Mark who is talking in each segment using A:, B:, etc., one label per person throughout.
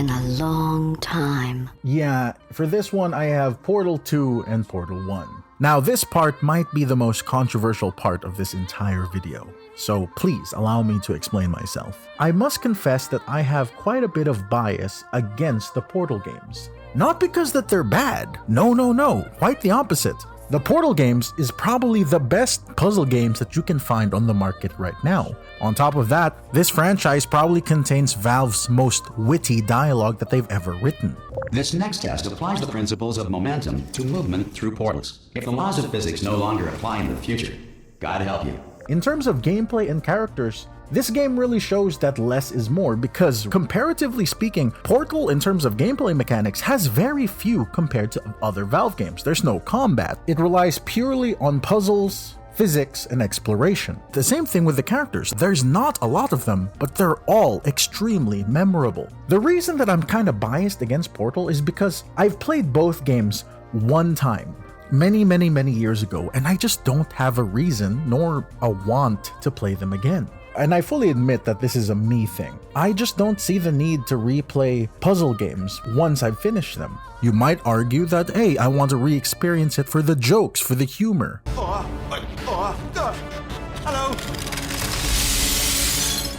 A: been a long time.
B: Yeah, for this one I have Portal 2 and Portal 1. Now this part might be the most controversial part of this entire video, so please allow me to explain myself. I must confess that I have quite a bit of bias against the Portal games. Not because that they're bad, no, quite the opposite. The Portal games is probably the best puzzle games that you can find on the market right now. On top of that, this franchise probably contains Valve's most witty dialogue that they've ever written.
C: This next test applies the principles of momentum to movement through portals. If the laws of physics no longer apply in the future, God help you.
B: In terms of gameplay and characters, this game really shows that less is more because, comparatively speaking, Portal in terms of gameplay mechanics has very few compared to other Valve games. There's no combat. It relies purely on puzzles, physics, and exploration. The same thing with the characters. There's not a lot of them, but they're all extremely memorable. The reason that I'm kind of biased against Portal is because I've played both games one time. Many years ago, and I just don't have a reason nor a want to play them again. And I fully admit that this is a me thing. I just don't see the need to replay puzzle games once I've finished them. You might argue that, hey, I want to re-experience it for the jokes, for the humor.
D: Hello.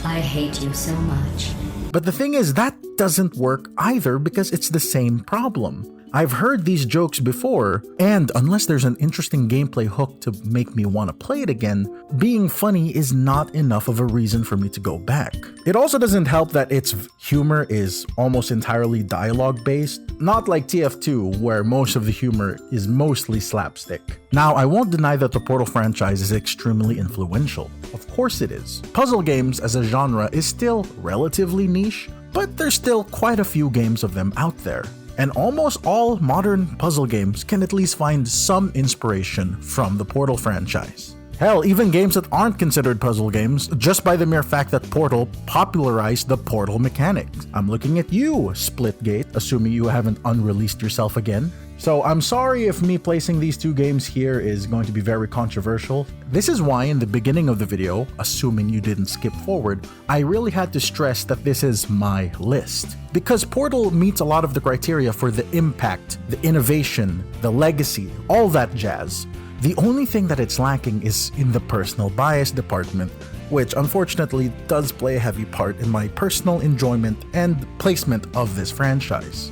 A: I hate you so much.
B: But the thing is, that doesn't work either because it's the same problem. I've heard these jokes before, and unless there's an interesting gameplay hook to make me want to play it again, being funny is not enough of a reason for me to go back. It also doesn't help that its humor is almost entirely dialogue based, not like TF2 where most of the humor is mostly slapstick. Now, I won't deny that the Portal franchise is extremely influential. Of course it is. Puzzle games as a genre is still relatively niche, but there's still quite a few games of them out there. And almost all modern puzzle games can at least find some inspiration from the Portal franchise. Hell, even games that aren't considered puzzle games, just by the mere fact that Portal popularized the Portal mechanic. I'm looking at you, Splitgate, assuming you haven't unreleased yourself again. So I'm sorry if me placing these two games here is going to be very controversial. This is why in the beginning of the video, assuming you didn't skip forward, I really had to stress that this is my list. Because Portal meets a lot of the criteria for the impact, the innovation, the legacy, all that jazz. The only thing that it's lacking is in the personal bias department, which unfortunately does play a heavy part in my personal enjoyment and placement of this franchise.